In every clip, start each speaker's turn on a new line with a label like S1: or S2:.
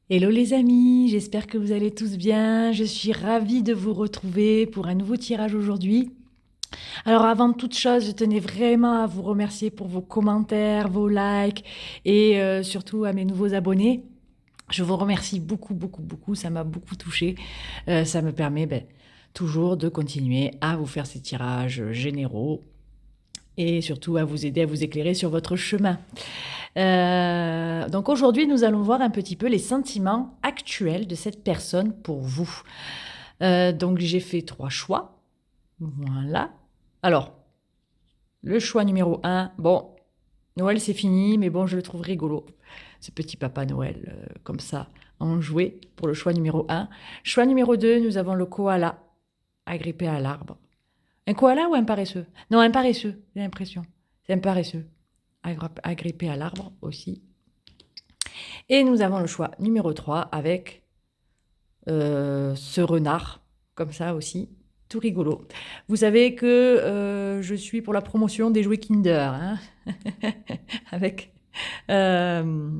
S1: Hello les amis, j'espère que vous allez tous bien. Je suis ravie de vous retrouver pour un nouveau tirage aujourd'hui. Alors avant toute chose, je tenais vraiment à vous remercier pour vos commentaires, vos likes et surtout à mes nouveaux abonnés. Je vous remercie beaucoup, beaucoup, beaucoup. Ça m'a beaucoup touchée. Ça me permet toujours de continuer à vous faire ces tirages généraux et surtout à vous aider à vous éclairer sur votre chemin. Donc aujourd'hui, nous allons voir un petit peu les sentiments actuels de cette personne pour vous. Donc j'ai fait 3 choix. Voilà. Alors, le choix numéro 1, bon, Noël c'est fini, mais bon, je le trouve rigolo. Ce petit papa Noël, comme ça, en jouet pour le choix numéro 1. Choix numéro 2, nous avons le koala agrippé à l'arbre. Un koala ou un paresseux? Non, un paresseux, j'ai l'impression. C'est un paresseux. Agrippé à l'arbre aussi. Et nous avons le choix numéro 3 avec ce renard, comme ça aussi, tout rigolo. Vous savez que je suis pour la promotion des jouets Kinder, hein avec, euh,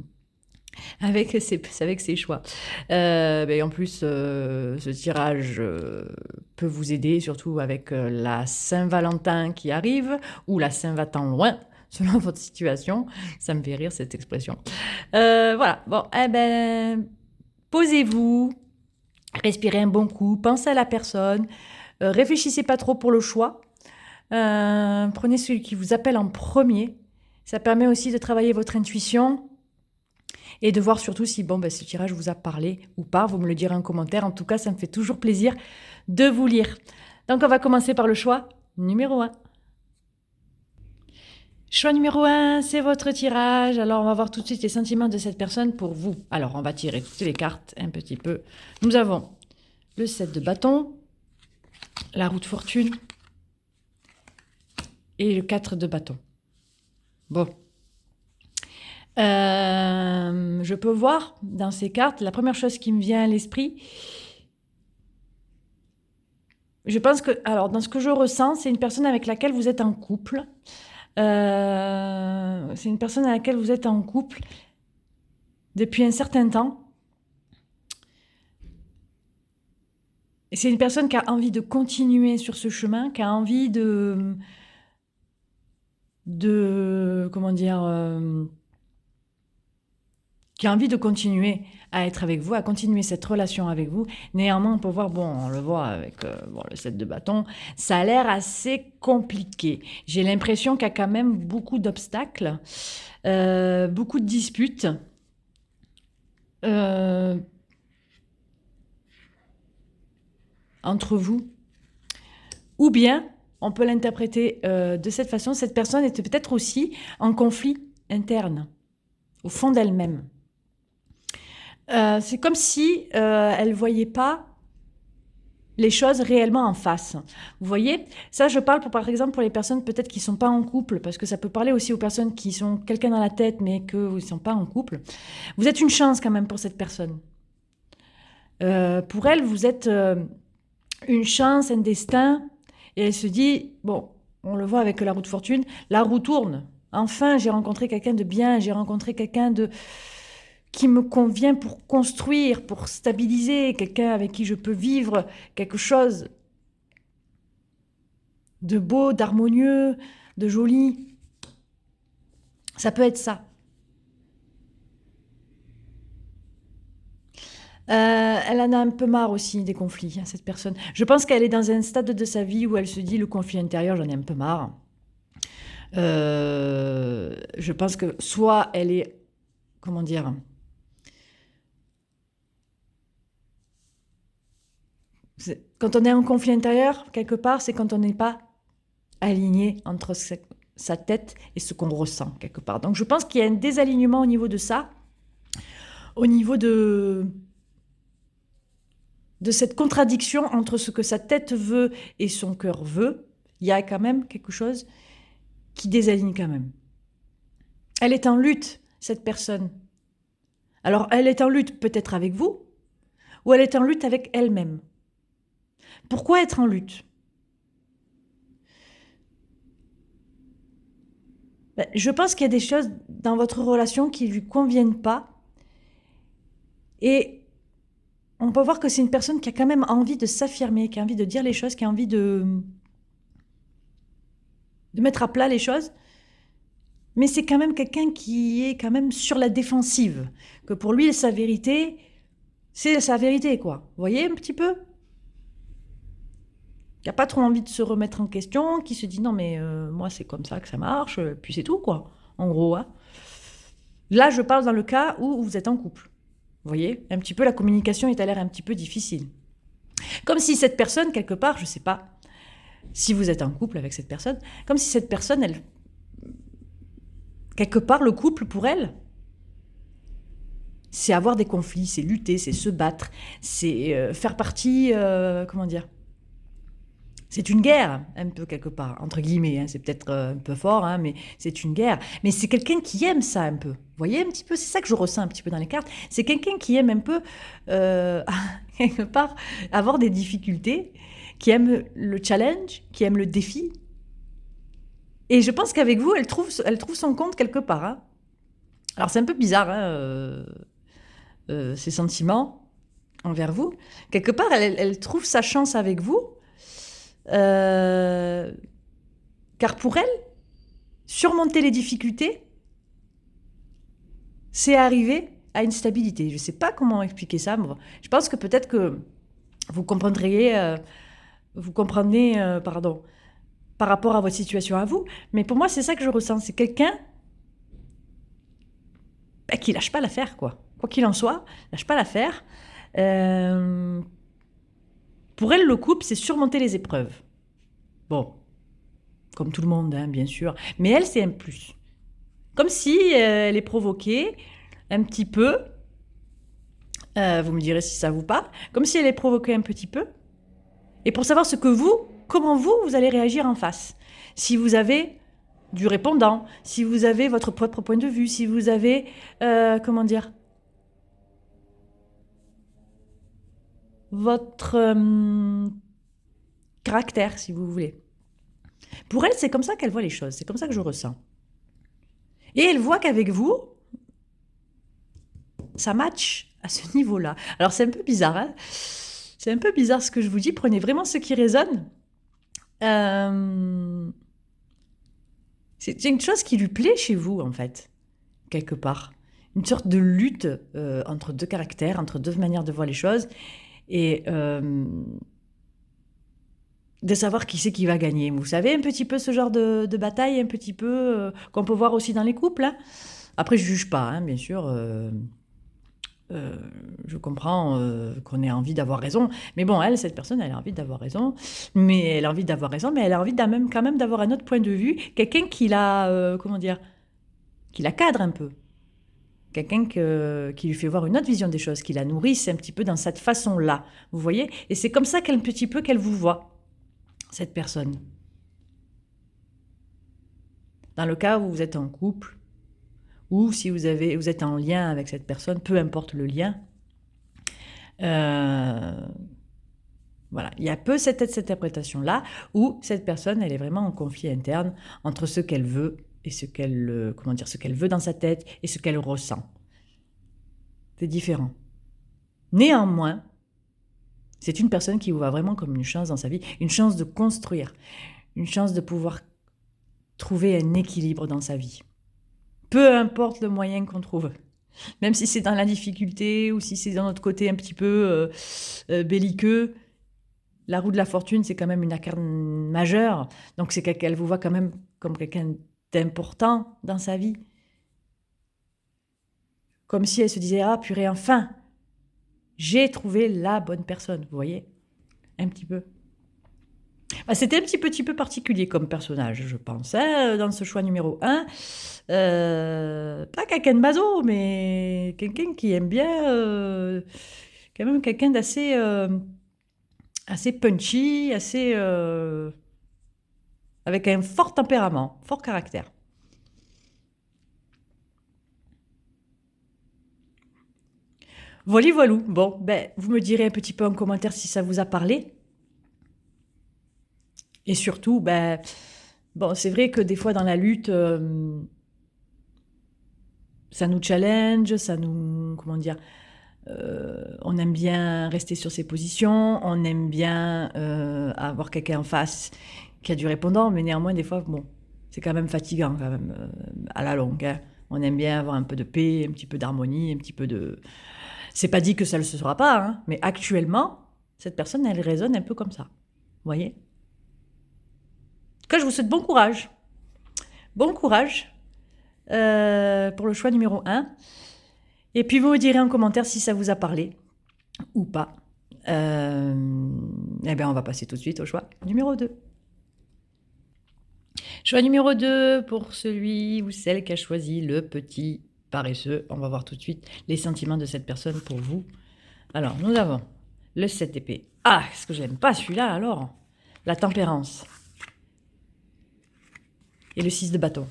S1: avec ses choix. En plus, ce tirage peut vous aider, surtout avec la Saint-Valentin qui arrive, ou la Saint-Valentin loin, selon votre situation. Ça me fait rire cette expression. Voilà, bon, posez-vous, respirez un bon coup, pensez à la personne, réfléchissez pas trop pour le choix. Prenez celui qui vous appelle en premier. Ça permet aussi de travailler votre intuition et de voir surtout si ce tirage vous a parlé ou pas. Vous me le direz en commentaire. En tout cas, ça me fait toujours plaisir de vous lire. Donc, on va commencer par le choix numéro 1. Choix numéro 1, c'est votre tirage. Alors, on va voir tout de suite les sentiments de cette personne pour vous. Alors, on va tirer toutes les cartes un petit peu. Nous avons le 7 de bâton, la roue de fortune et le 4 de bâton. Bon. Je peux voir dans ces cartes, la première chose qui me vient à l'esprit, je pense que, alors dans ce que je ressens, c'est une personne avec laquelle vous êtes en couple. C'est une personne avec laquelle vous êtes en couple depuis un certain temps. Et c'est une personne qui a envie de continuer sur ce chemin, qui a envie comment dire, qui a envie de continuer à être avec vous, à continuer cette relation avec vous. Néanmoins, on peut voir, on le voit avec le 7 de bâton, ça a l'air assez compliqué. J'ai l'impression qu'il y a quand même beaucoup d'obstacles, beaucoup de disputes. Entre vous. Ou bien, on peut l'interpréter de cette façon, cette personne était peut-être aussi en conflit interne, au fond d'elle-même. C'est comme si elle ne voyait pas les choses réellement en face. Vous voyez, ça je parle par exemple pour les personnes peut-être qui ne sont pas en couple, parce que ça peut parler aussi aux personnes qui sont quelqu'un dans la tête mais qui ne sont pas en couple. Vous êtes une chance quand même pour cette personne. Pour elle, vous êtes une chance, un destin, et elle se dit, bon, on le voit avec la roue de fortune, la roue tourne. Enfin, j'ai rencontré quelqu'un de bien, j'ai rencontré quelqu'un qui me convient pour construire, pour stabiliser, quelqu'un avec qui je peux vivre quelque chose de beau, d'harmonieux, de joli. Ça peut être ça. Elle en a un peu marre aussi des conflits, cette personne. Je pense qu'elle est dans un stade de sa vie où elle se dit le conflit intérieur, j'en ai un peu marre. Je pense que soit elle est, comment dire, quand on est en conflit intérieur, quelque part, c'est quand on n'est pas aligné entre sa tête et ce qu'on ressent, quelque part. Donc je pense qu'il y a un désalignement au niveau de ça, au niveau de cette contradiction entre ce que sa tête veut et son cœur veut. Il y a quand même quelque chose qui désaligne quand même. Elle est en lutte, cette personne. Alors, elle est en lutte peut-être avec vous, ou elle est en lutte avec elle-même. Pourquoi être en lutte? Je pense qu'il y a des choses dans votre relation qui ne lui conviennent pas Et on peut voir que c'est une personne qui a quand même envie de s'affirmer, qui a envie de dire les choses, qui a envie de mettre à plat les choses. Mais c'est quand même quelqu'un qui est quand même sur la défensive. Que pour lui, sa vérité, c'est sa vérité, quoi. Vous voyez un petit peu? Qui n'a pas trop envie de se remettre en question, qui se dit non mais moi c'est comme ça que ça marche, puis c'est tout, quoi. En gros, hein. Là, je parle dans le cas où vous êtes en couple. Vous voyez? Un petit peu, la communication est à l'air un petit peu difficile. Comme si cette personne, quelque part, je sais pas, si vous êtes en couple avec cette personne, comme si cette personne, elle, quelque part, le couple pour elle, c'est avoir des conflits, c'est lutter, c'est se battre, c'est faire partie, comment dire, c'est une guerre, un peu quelque part, entre guillemets, hein, c'est peut-être un peu fort, hein, mais c'est une guerre. Mais c'est quelqu'un qui aime ça un peu. Vous voyez un petit peu, c'est ça que je ressens un petit peu dans les cartes. C'est quelqu'un qui aime un peu, quelque part, avoir des difficultés, qui aime le challenge, qui aime le défi. Et je pense qu'avec vous, elle trouve son compte quelque part. Hein. Alors c'est un peu bizarre, hein, ces sentiments envers vous. Quelque part, elle trouve sa chance avec vous. Car pour elle, surmonter les difficultés, c'est arriver à une stabilité. Je ne sais pas comment expliquer ça. Mais je pense que peut-être que vous comprendrez, pardon, par rapport à votre situation à vous. Mais pour moi, c'est ça que je ressens. C'est quelqu'un qui lâche pas l'affaire, quoi. Quoi qu'il en soit, lâche pas l'affaire. Pour elle, le couple, c'est surmonter les épreuves. Bon, comme tout le monde, hein, bien sûr. Mais elle, c'est un plus. Comme si elle est provoquée un petit peu. Vous me direz si ça vous parle. Comme si elle est provoquée un petit peu. Et pour savoir comment vous allez réagir en face. Si vous avez du répondant, si vous avez votre propre point de vue, si vous avez, comment dire, votre caractère, si vous voulez. Pour elle, c'est comme ça qu'elle voit les choses. C'est comme ça que je ressens. Et elle voit qu'avec vous, ça match à ce niveau-là. Alors c'est un peu bizarre, hein, c'est un peu bizarre ce que je vous dis. Prenez vraiment ce qui résonne. C'est une chose qui lui plaît chez vous, en fait, quelque part. Une sorte de lutte entre deux caractères, entre deux manières de voir les choses. Et de savoir qui c'est qui va gagner. Vous savez, un petit peu ce genre de bataille, un petit peu qu'on peut voir aussi dans les couples. Hein. Après, je ne juge pas, hein, bien sûr. Je comprends qu'on ait envie d'avoir raison. Mais bon, cette personne, elle a envie d'avoir raison. Mais elle a envie d'avoir raison, mais elle a envie quand même d'avoir un autre point de vue. Quelqu'un qui la, comment dire, qui la cadre un peu. Quelqu'un qui lui fait voir une autre vision des choses, qui la nourrisse un petit peu dans cette façon-là. Vous voyez? Et c'est comme ça qu'elle, un petit peu qu'elle vous voit, cette personne. Dans le cas où vous êtes en couple, ou si vous êtes en lien avec cette personne, peu importe le lien, voilà, il y a peu cette interprétation-là, où cette personne, elle est vraiment en conflit interne entre ce qu'elle veut et ce qu'elle veut dans sa tête et ce qu'elle ressent. C'est différent. Néanmoins, c'est une personne qui vous voit vraiment comme une chance dans sa vie, une chance de construire, une chance de pouvoir trouver un équilibre dans sa vie. Peu importe le moyen qu'on trouve. Même si c'est dans la difficulté ou si c'est dans notre côté un petit peu belliqueux, la roue de la fortune, c'est quand même une arcane majeure. Donc c'est qu'elle vous voit quand même comme quelqu'un d'important dans sa vie. Comme si elle se disait « Ah, purée, enfin, j'ai trouvé la bonne personne. » Vous voyez? Un petit peu. C'était un petit peu particulier comme personnage, je pense, hein, dans ce choix numéro 1. Pas quelqu'un de maso, mais quelqu'un qui aime bien, quand même quelqu'un d'assez assez punchy, assez avec un fort tempérament, fort caractère. Voilà, voilà. Bon, vous me direz un petit peu en commentaire si ça vous a parlé. Et surtout, bon, c'est vrai que des fois dans la lutte, ça nous challenge, ça nous, comment dire, On aime bien rester sur ses positions, on aime bien avoir quelqu'un en face qui a du répondant, mais néanmoins, des fois, bon, c'est quand même fatigant, quand même, à la longue, hein. On aime bien avoir un peu de paix, un petit peu d'harmonie, un petit peu de... C'est pas dit que ça ne le sera pas, hein, mais actuellement, cette personne, elle résonne un peu comme ça. Vous voyez ? En tout cas, je vous souhaite bon courage. Bon courage pour le choix numéro 1. Et puis, vous me direz en commentaire si ça vous a parlé ou pas. Eh bien, on va passer tout de suite au choix numéro 2. Choix numéro 2 pour celui ou celle qui a choisi le petit paresseux. On va voir tout de suite les sentiments de cette personne pour vous. Alors, nous avons le 7 d'épée. Ah, est-ce que je n'aime pas celui-là alors ? La tempérance. Et le 6 de bâton.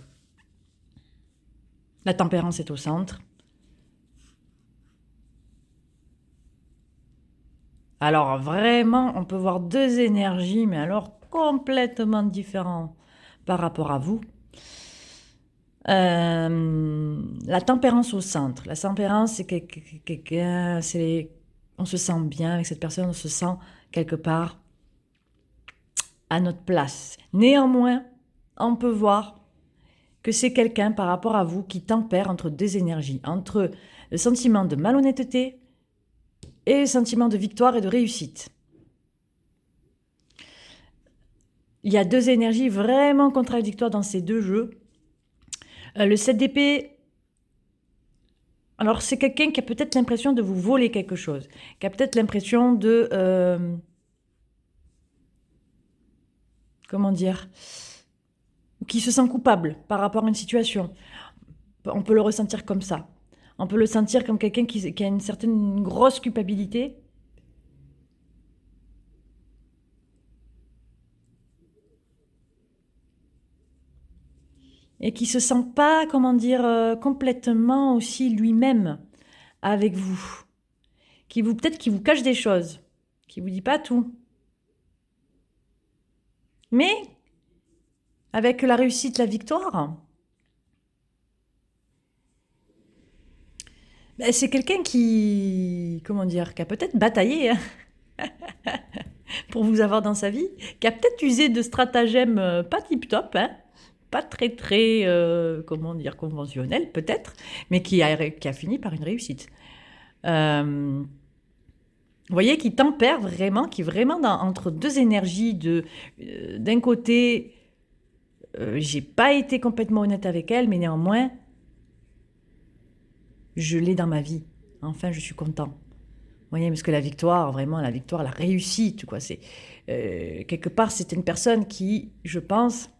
S1: La tempérance est au centre. Alors vraiment, on peut voir deux énergies, mais alors complètement différentes par rapport à vous. La tempérance au centre. La tempérance, c'est quelqu'un, on se sent bien avec cette personne, on se sent quelque part à notre place. Néanmoins, on peut voir que c'est quelqu'un par rapport à vous qui tempère entre deux énergies, entre le sentiment de malhonnêteté et le sentiment de victoire et de réussite. Il y a deux énergies vraiment contradictoires dans ces deux jeux. Le 7 d'épée, alors c'est quelqu'un qui a peut-être l'impression de vous voler quelque chose, qui a peut-être l'impression de... comment dire ? Qui se sent coupable par rapport à une situation. On peut le ressentir comme ça. On peut le sentir comme quelqu'un qui a une certaine grosse culpabilité. Et qui se sent pas, comment dire, complètement aussi lui-même avec vous. Peut-être qui vous cache des choses. Qui vous dit pas tout. Mais, avec la réussite, la victoire, ben, c'est quelqu'un qui, comment dire, qui a peut-être bataillé hein, pour vous avoir dans sa vie, qui a peut-être usé de stratagèmes pas tip-top, hein, pas très, comment dire, conventionnels peut-être, mais qui a fini par une réussite. Vous voyez, qui tempère vraiment, qui est vraiment entre deux énergies d'un côté, j'ai pas été complètement honnête avec elle, mais néanmoins, je l'ai dans ma vie. Enfin, je suis content. Vous voyez, parce que la victoire, vraiment, la victoire, la réussite, quoi, c'est... quelque part, c'est une personne qui, je pense,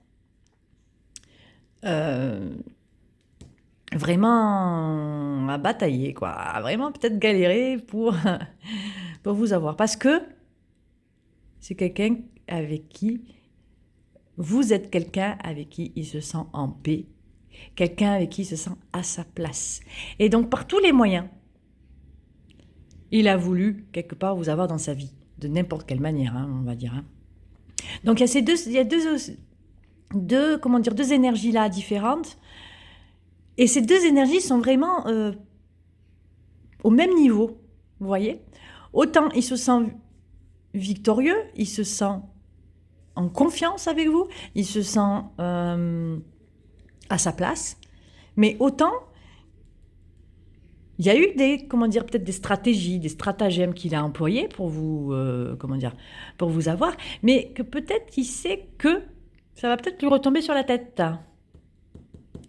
S1: vraiment a bataillé, quoi, a vraiment peut-être galéré pour vous avoir. Parce que c'est quelqu'un avec qui... Vous êtes quelqu'un avec qui il se sent en paix. Quelqu'un avec qui il se sent à sa place. Et donc, par tous les moyens, il a voulu, quelque part, vous avoir dans sa vie. De n'importe quelle manière, hein, on va dire. Hein. Donc, il y a deux énergies-là différentes. Et ces deux énergies sont vraiment au même niveau. Vous voyez ? Autant il se sent victorieux, il se sent en confiance avec vous, il se sent à sa place. Mais autant, il y a eu peut-être des stratégies, des stratagèmes qu'il a employés pour vous, pour vous avoir, mais que peut-être il sait que ça va peut-être lui retomber sur la tête,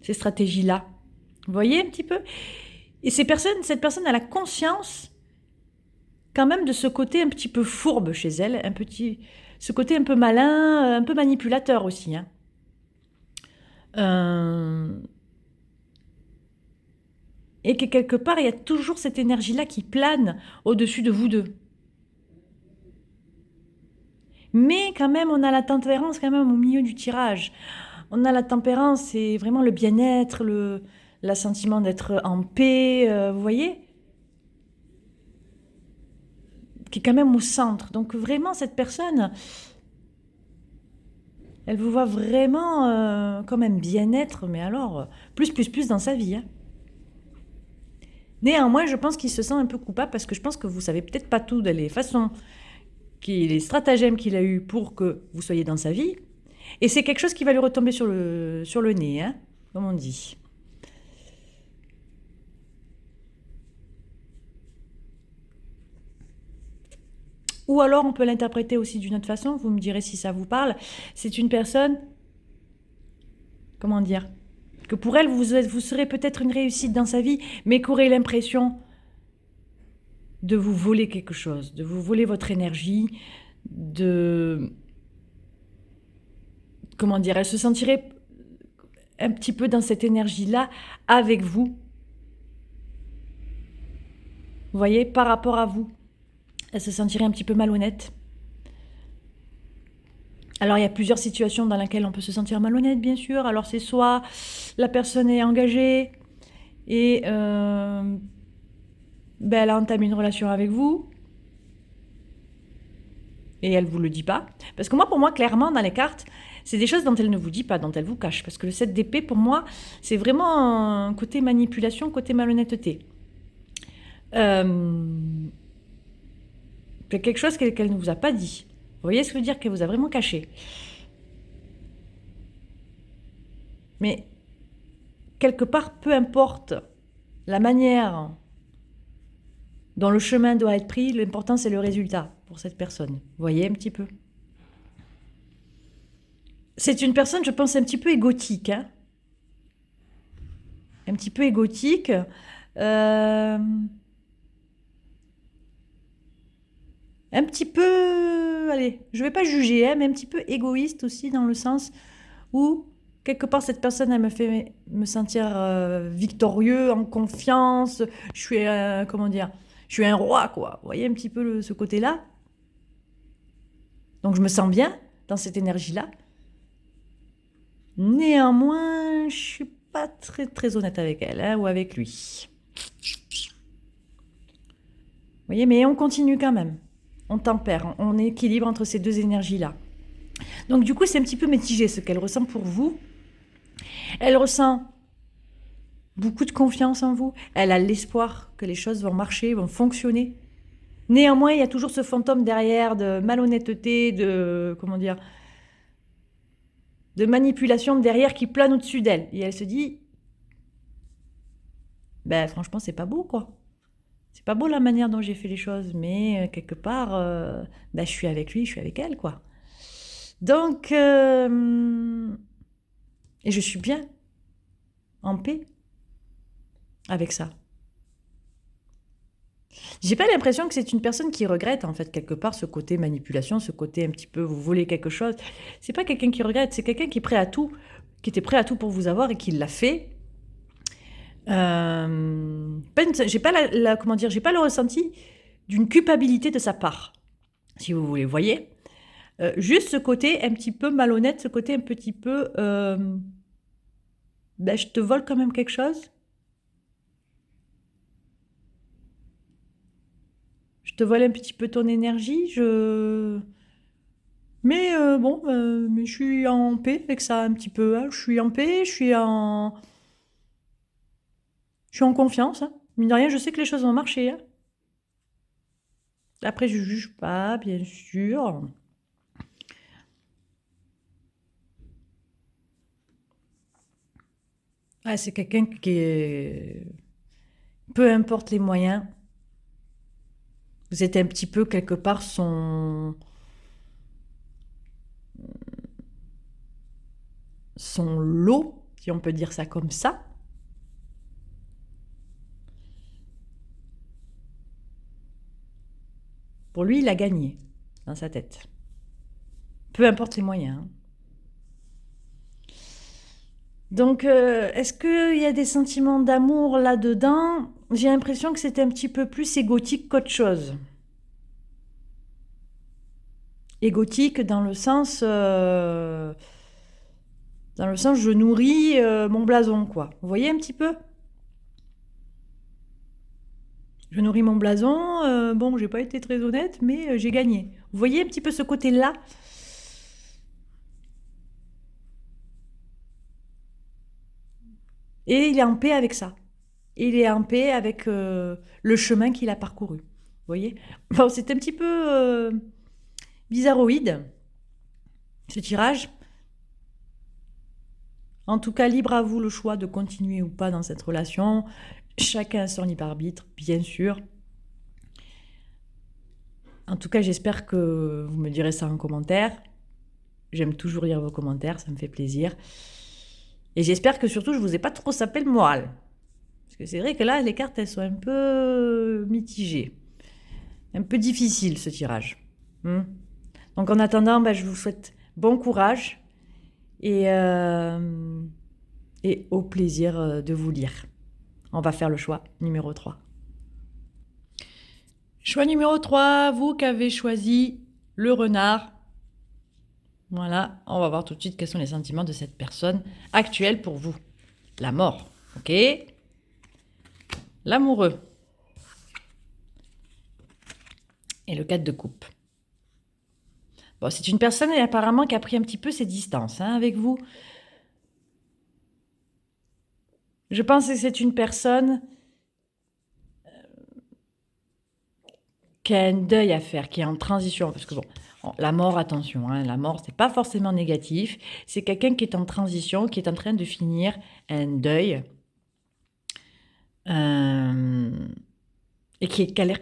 S1: ces stratégies-là. Vous voyez un petit peu ? Et cette personne a la conscience quand même de ce côté un petit peu fourbe chez elle, ce côté un peu malin, un peu manipulateur aussi. Hein. Et que quelque part, il y a toujours cette énergie-là qui plane au-dessus de vous deux. Mais quand même, on a la tempérance quand même au milieu du tirage. On a la tempérance, c'est vraiment le bien-être, le sentiment d'être en paix, vous voyez ? Qui est quand même au centre. Donc vraiment, cette personne, elle vous voit vraiment comme un bien-être, mais alors, plus dans sa vie. Hein. Néanmoins, je pense qu'il se sent un peu coupable parce que je pense que vous savez peut-être pas tout les façons, les stratagèmes qu'il a eu pour que vous soyez dans sa vie. Et c'est quelque chose qui va lui retomber sur le nez, hein, comme on dit. Ou alors on peut l'interpréter aussi d'une autre façon, vous me direz si ça vous parle. C'est une personne, comment dire, que pour elle, vous serez peut-être une réussite dans sa vie, mais qu'aurait l'impression de vous voler quelque chose, de vous voler votre énergie, comment dire, elle se sentirait un petit peu dans cette énergie-là avec vous. Vous voyez, par rapport à vous. Elle se sentirait un petit peu malhonnête. Alors, il y a plusieurs situations dans lesquelles on peut se sentir malhonnête, bien sûr. Alors, c'est soit la personne est engagée et elle a entamé une relation avec vous et elle ne vous le dit pas. Parce que pour moi, clairement, dans les cartes, c'est des choses dont elle ne vous dit pas, dont elle vous cache. Parce que le 7 d'épée, pour moi, c'est vraiment un côté manipulation, côté malhonnêteté. C'est quelque chose qu'elle ne vous a pas dit. Vous voyez ce que je veux dire, qu'elle vous a vraiment caché. Mais quelque part, peu importe la manière dont le chemin doit être pris, l'important c'est le résultat pour cette personne. Vous voyez un petit peu. C'est une personne, je pense, un petit peu égotique. Hein, un petit peu égotique. Un petit peu, allez, je vais pas juger, hein, mais un petit peu égoïste aussi dans le sens où quelque part cette personne elle me fait me sentir victorieux, en confiance. Je suis comment dire, je suis un roi quoi. Vous voyez un petit peu ce côté-là. Donc je me sens bien dans cette énergie-là. Néanmoins, je suis pas très très honnête avec elle hein, ou avec lui. Vous voyez, mais on continue quand même. On tempère, on équilibre entre ces deux énergies-là. Donc du coup, c'est un petit peu mitigé ce qu'elle ressent pour vous. Elle ressent beaucoup de confiance en vous. Elle a l'espoir que les choses vont marcher, vont fonctionner. Néanmoins, il y a toujours ce fantôme derrière de malhonnêteté, comment dire, de manipulation derrière qui plane au-dessus d'elle. Et elle se dit, franchement, c'est pas beau, quoi. C'est pas beau la manière dont j'ai fait les choses, mais quelque part, je suis avec lui, je suis avec elle, quoi. Donc, et je suis bien, en paix, avec ça. J'ai pas l'impression que c'est une personne qui regrette, en fait, quelque part, ce côté manipulation, ce côté un petit peu, vous volez quelque chose. C'est pas quelqu'un qui regrette, c'est quelqu'un qui est prêt à tout, qui était prêt à tout pour vous avoir et qui l'a fait. J'ai pas comment dire, j'ai pas le ressenti d'une culpabilité de sa part, si vous voulez, voyez. Juste ce côté un petit peu malhonnête, ce côté un petit peu, je te vole quand même quelque chose. Je te vole un petit peu ton énergie, mais mais je suis en paix avec ça un petit peu. Hein. Je suis en paix, je suis en confiance. Hein. Mine de rien, je sais que les choses vont marcher. Hein. Après, je juge pas, bien sûr. Ah, c'est quelqu'un qui est... Peu importe les moyens, vous êtes un petit peu quelque part son lot, si on peut dire ça comme ça. Pour lui, il a gagné dans sa tête. Peu importe les moyens. Hein. Donc, est-ce qu'il y a des sentiments d'amour là-dedans? J'ai l'impression que c'était un petit peu plus égotique qu'autre chose. Égotique dans le sens je nourris mon blason, quoi. Vous voyez un petit peu? Je nourris mon blason, bon, j'ai pas été très honnête, mais j'ai gagné. Vous voyez un petit peu ce côté-là? Et il est en paix avec ça. il est en paix avec le chemin qu'il a parcouru. Vous voyez? Bon, c'est un petit peu bizarroïde, ce tirage. En tout cas, libre à vous le choix de continuer ou pas dans cette relation. Chacun a son libre arbitre, bien sûr. En tout cas, j'espère que vous me direz ça en commentaire. J'aime toujours lire vos commentaires, ça me fait plaisir. Et j'espère que surtout, je vous ai pas trop sapé le moral. Parce que c'est vrai que là, les cartes, elles sont un peu mitigées. Un peu difficile, ce tirage. Donc, en attendant, je vous souhaite bon courage et au plaisir de vous lire. On va faire le choix numéro 3. Choix numéro 3, vous qui avez choisi le renard. Voilà, on va voir tout de suite quels sont les sentiments de cette personne actuelle pour vous. La mort, ok? L'amoureux. Et le 4 de coupe. Bon, c'est une personne apparemment qui a pris un petit peu ses distances avec vous. Je pense que c'est une personne qui a un deuil à faire, qui est en transition. Parce que bon, la mort, attention, la mort, c'est pas forcément négatif. C'est quelqu'un qui est en transition, qui est en train de finir un deuil. Et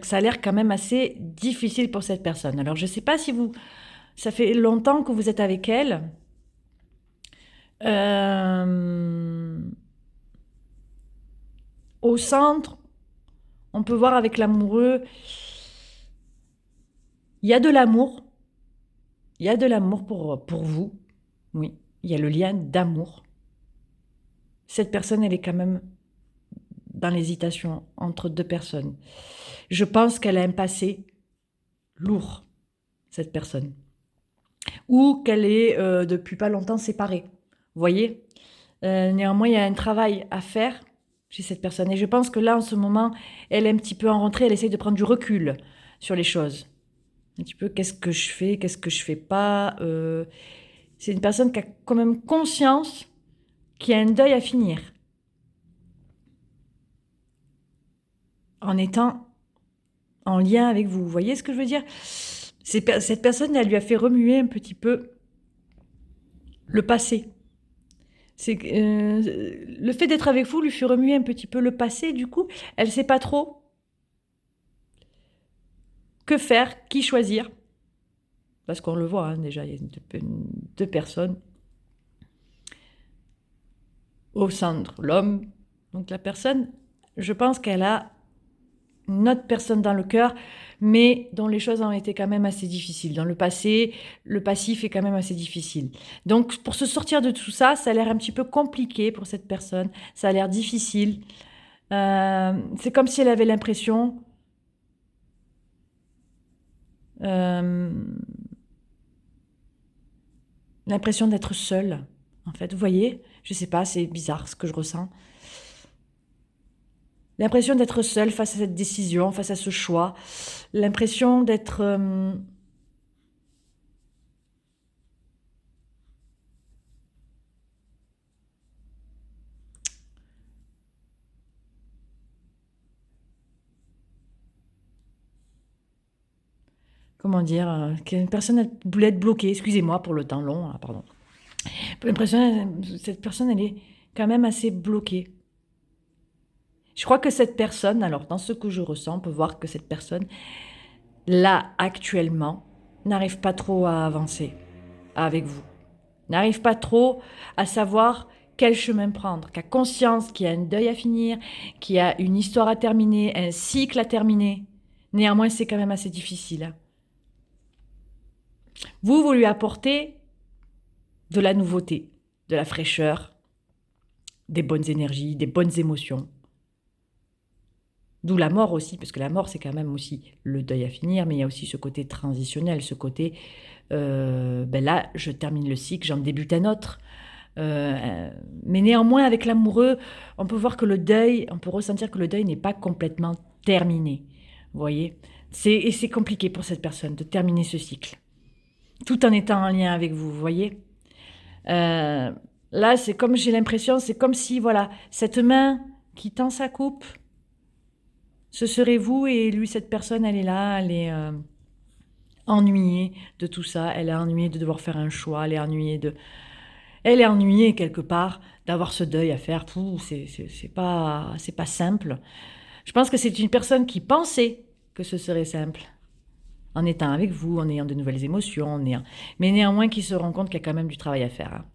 S1: ça a l'air quand même assez difficile pour cette personne. Alors, je ne sais pas si ça fait longtemps que vous êtes avec elle. Au centre, on peut voir avec l'amoureux, il y a de l'amour. Il y a de l'amour pour vous. Oui, il y a le lien d'amour. Cette personne, elle est quand même dans l'hésitation entre deux personnes. Je pense qu'elle a un passé lourd, cette personne. Ou qu'elle est depuis pas longtemps séparée. Vous voyez? Néanmoins, il y a un travail à faire chez cette personne. Et je pense que là, en ce moment, elle est un petit peu en rentrée, elle essaye de prendre du recul sur les choses. Un petit peu, qu'est-ce que je fais, qu'est-ce que je fais pas. C'est une personne qui a quand même conscience qu'il y a un deuil à finir. En étant en lien avec vous. Vous voyez ce que je veux dire? Cette personne, elle lui a fait remuer un petit peu le passé. Le fait d'être avec vous lui fait remuer un petit peu le passé. Du coup, elle ne sait pas trop que faire, qui choisir. Parce qu'on le voit déjà, il y a deux personnes au centre, l'homme. Donc la personne, je pense qu'elle a une autre personne dans le cœur, mais dont les choses ont été quand même assez difficiles. Dans le passé, le passif est quand même assez difficile. Donc, pour se sortir de tout ça, ça a l'air un petit peu compliqué pour cette personne. Ça a l'air difficile. C'est comme si elle avait l'impression d'être seule, en fait. Vous voyez? Je sais pas, c'est bizarre ce que je ressens. L'impression d'être seule face à cette décision, face à ce choix. L'impression d'être... comment dire, qu'une personne voulait être bloquée. Excusez-moi pour le temps long, pardon. J'ai l'impression que cette personne, elle est quand même assez bloquée. Je crois que cette personne, alors dans ce que je ressens, on peut voir que cette personne, là, actuellement, n'arrive pas trop à avancer avec vous. N'arrive pas trop à savoir quel chemin prendre, qui a conscience qu'il y a un deuil à finir, qu'il y a une histoire à terminer, un cycle à terminer. Néanmoins, c'est quand même assez difficile. Vous lui apportez de la nouveauté, de la fraîcheur, des bonnes énergies, des bonnes émotions. D'où la mort aussi, parce que la mort, c'est quand même aussi le deuil à finir, mais il y a aussi ce côté transitionnel, ce côté, là, je termine le cycle, j'en débute un autre. Mais néanmoins, avec l'amoureux, on peut voir que le deuil, on peut ressentir que le deuil n'est pas complètement terminé. Vous voyez? Et c'est compliqué pour cette personne de terminer ce cycle, tout en étant en lien avec vous, vous voyez? Là, c'est comme j'ai l'impression, c'est comme si, voilà, cette main qui tend sa coupe. Ce serait vous et lui, cette personne, elle est là, elle est ennuyée de tout ça, elle est ennuyée de devoir faire un choix, elle est ennuyée quelque part d'avoir ce deuil à faire. C'est pas simple. Je pense que c'est une personne qui pensait que ce serait simple, en étant avec vous, en ayant de nouvelles émotions, mais néanmoins qui se rend compte qu'il y a quand même du travail à faire. Hein.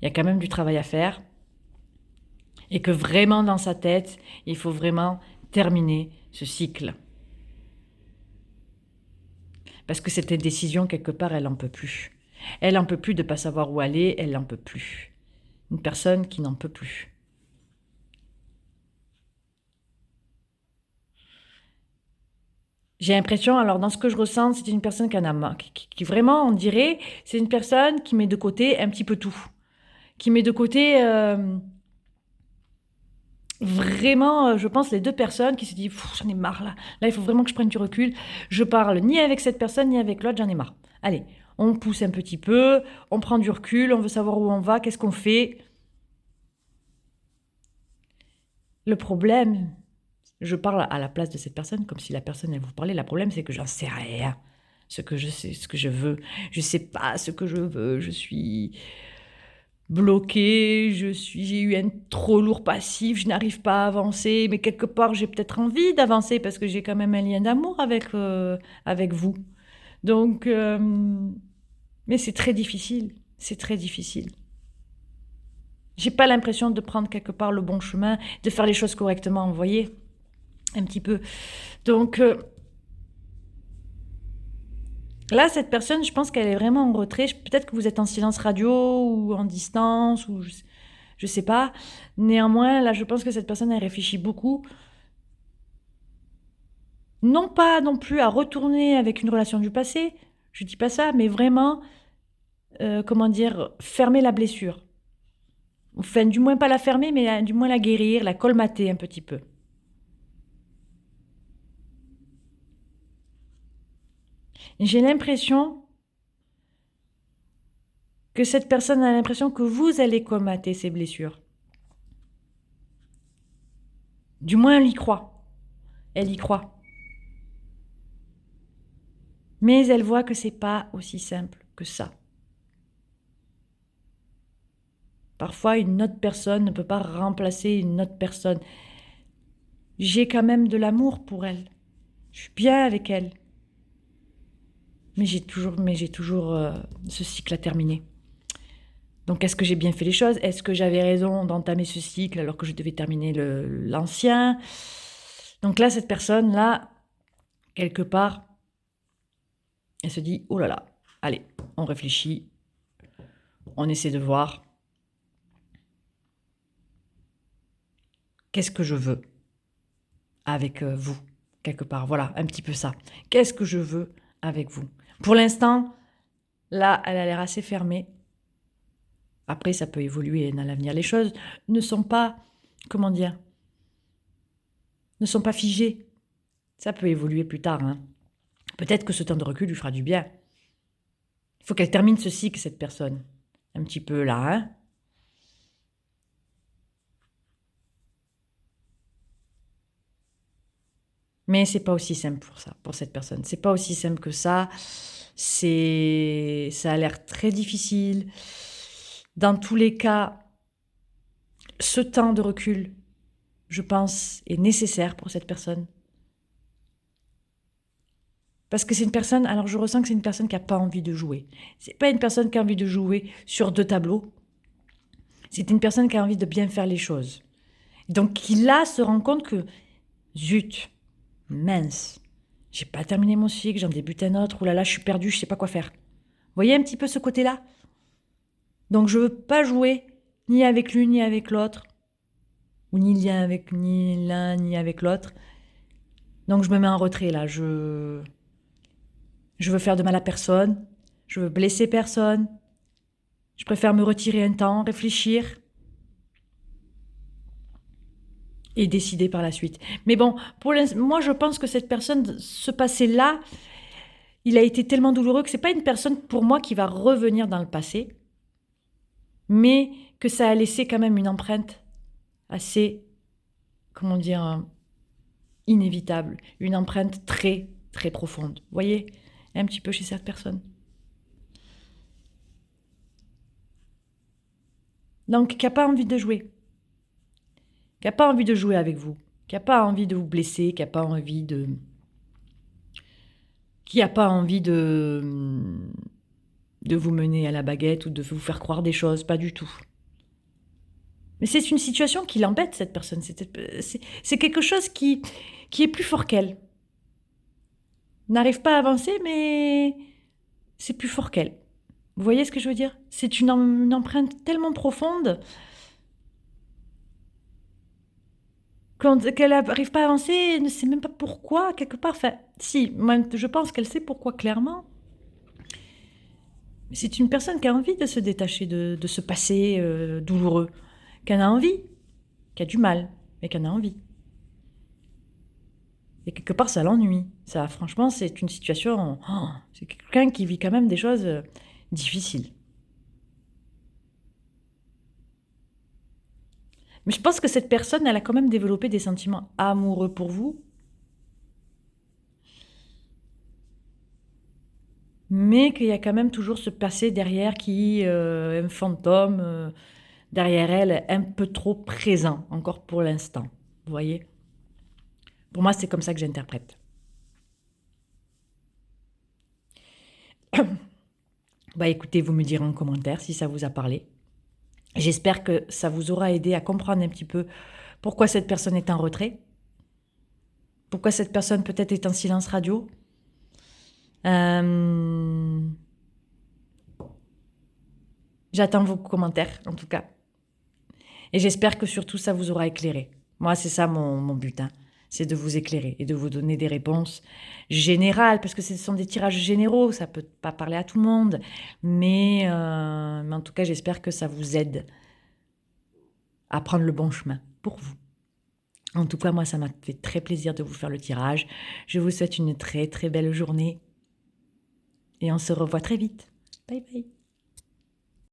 S1: Il y a quand même du travail à faire. Et que vraiment dans sa tête, il faut vraiment terminer ce cycle. Parce que cette décision, quelque part, elle n'en peut plus. Elle n'en peut plus de ne pas savoir où aller, elle n'en peut plus. Une personne qui n'en peut plus. J'ai l'impression, alors dans ce que je ressens, c'est une personne qui en a marre, qui vraiment, on dirait, c'est une personne qui met de côté un petit peu tout. Qui met de côté vraiment, je pense, les deux personnes qui se disent « j'en ai marre là, là il faut vraiment que je prenne du recul, je parle ni avec cette personne ni avec l'autre, j'en ai marre. Allez, on pousse un petit peu, on prend du recul, on veut savoir où on va, qu'est-ce qu'on fait. » Le problème, je parle à la place de cette personne comme si la personne elle vous parlait, le problème c'est que j'en sais rien. Ce que je sais, ce que je veux, je sais pas ce que je veux, je suis bloquée, j'ai eu un trop lourd passif, je n'arrive pas à avancer, mais quelque part j'ai peut-être envie d'avancer parce que j'ai quand même un lien d'amour avec vous. Donc, mais c'est très difficile, c'est très difficile. J'ai pas l'impression de prendre quelque part le bon chemin, de faire les choses correctement, vous voyez, un petit peu. Donc, là, cette personne, je pense qu'elle est vraiment en retrait. Peut-être que vous êtes en silence radio ou en distance, ou je sais pas. Néanmoins, là, je pense que cette personne, elle réfléchit beaucoup. Non pas non plus à retourner avec une relation du passé, je dis pas ça, mais vraiment, comment dire, fermer la blessure. Enfin, du moins pas la fermer, mais du moins la guérir, la colmater un petit peu. J'ai l'impression que cette personne a l'impression que vous allez colmater ses blessures. Du moins, elle y croit. Elle y croit. Mais elle voit que c'est pas aussi simple que ça. Parfois, une autre personne ne peut pas remplacer une autre personne. J'ai quand même de l'amour pour elle. Je suis bien avec elle. Mais j'ai toujours ce cycle à terminer. Donc, est-ce que j'ai bien fait les choses? Est-ce que j'avais raison d'entamer ce cycle alors que je devais terminer l'ancien? Donc là, cette personne-là, quelque part, elle se dit, oh là là, allez, on réfléchit, on essaie de voir. Qu'est-ce que je veux avec vous, quelque part? Voilà, un petit peu ça. Qu'est-ce que je veux avec vous? Pour l'instant, là, elle a l'air assez fermée. Après, ça peut évoluer dans l'avenir. Les choses ne sont pas, comment dire, ne sont pas figées. Ça peut évoluer plus tard. Hein. Peut-être que ce temps de recul lui fera du bien. Il faut qu'elle termine ce cycle, cette personne. Un petit peu là, hein. Mais c'est pas aussi simple pour ça, pour cette personne. C'est pas aussi simple que ça. Ça a l'air très difficile. Dans tous les cas, ce temps de recul, je pense, est nécessaire pour cette personne. Parce que c'est une personne, alors je ressens que c'est une personne qui n'a pas envie de jouer. C'est pas une personne qui a envie de jouer sur deux tableaux. C'est une personne qui a envie de bien faire les choses. Donc qui là se rend compte que, zut, mince, j'ai pas terminé mon cycle, j'en débute un autre, oulala, je suis perdue, je sais pas quoi faire. Vous voyez un petit peu ce côté-là? Donc je veux pas jouer ni avec l'une ni avec l'autre, ou ni l'un ni avec l'autre. Donc je me mets en retrait là, je veux faire de mal à personne, je veux blesser personne, je préfère me retirer un temps, réfléchir et décider par la suite. Mais bon, moi je pense que cette personne, ce passé-là, il a été tellement douloureux que c'est pas une personne pour moi qui va revenir dans le passé. mais que ça a laissé quand même une empreinte assez, inévitable, une empreinte très, très profonde. Vous voyez, un petit peu chez cette personne. Donc, qui n'a pas envie de jouer, qui n'a pas envie de jouer avec vous, qui n'a pas envie de vous blesser, qui n'a pas envie de vous mener à la baguette ou de vous faire croire des choses, pas du tout. Mais c'est une situation qui l'embête, cette personne. C'est quelque chose qui est plus fort qu'elle. N'arrive pas à avancer, mais c'est plus fort qu'elle. Vous voyez ce que je veux dire? C'est une empreinte tellement profonde qu'elle n'arrive pas à avancer, elle ne sait même pas pourquoi, quelque part. Enfin, si, moi, je pense qu'elle sait pourquoi clairement. Mais c'est une personne qui a envie de se détacher de ce passé douloureux, qui en a envie, qui a du mal, mais qui en a envie. Et quelque part, ça l'ennuie. Ça, franchement, c'est une situation... c'est quelqu'un qui vit quand même des choses difficiles. Mais je pense que cette personne, elle a quand même développé des sentiments amoureux pour vous. Mais qu'il y a quand même toujours ce passé derrière qui est un fantôme derrière elle, un peu trop présent, encore pour l'instant. Vous voyez? Pour moi, c'est comme ça que j'interprète. Bah écoutez, vous me direz en commentaire si ça vous a parlé. J'espère que ça vous aura aidé à comprendre un petit peu pourquoi cette personne est en retrait. Pourquoi cette personne peut-être est en silence radio. J'attends vos commentaires, en tout cas. Et j'espère que surtout, ça vous aura éclairé. Moi, c'est ça mon but. C'est de vous éclairer et de vous donner des réponses générales, parce que ce sont des tirages généraux, ça ne peut pas parler à tout le monde. Mais en tout cas, j'espère que ça vous aide à prendre le bon chemin pour vous. En tout cas, moi, ça m'a fait très plaisir de vous faire le tirage. Je vous souhaite une très, très belle journée. Et on se revoit très vite. Bye bye.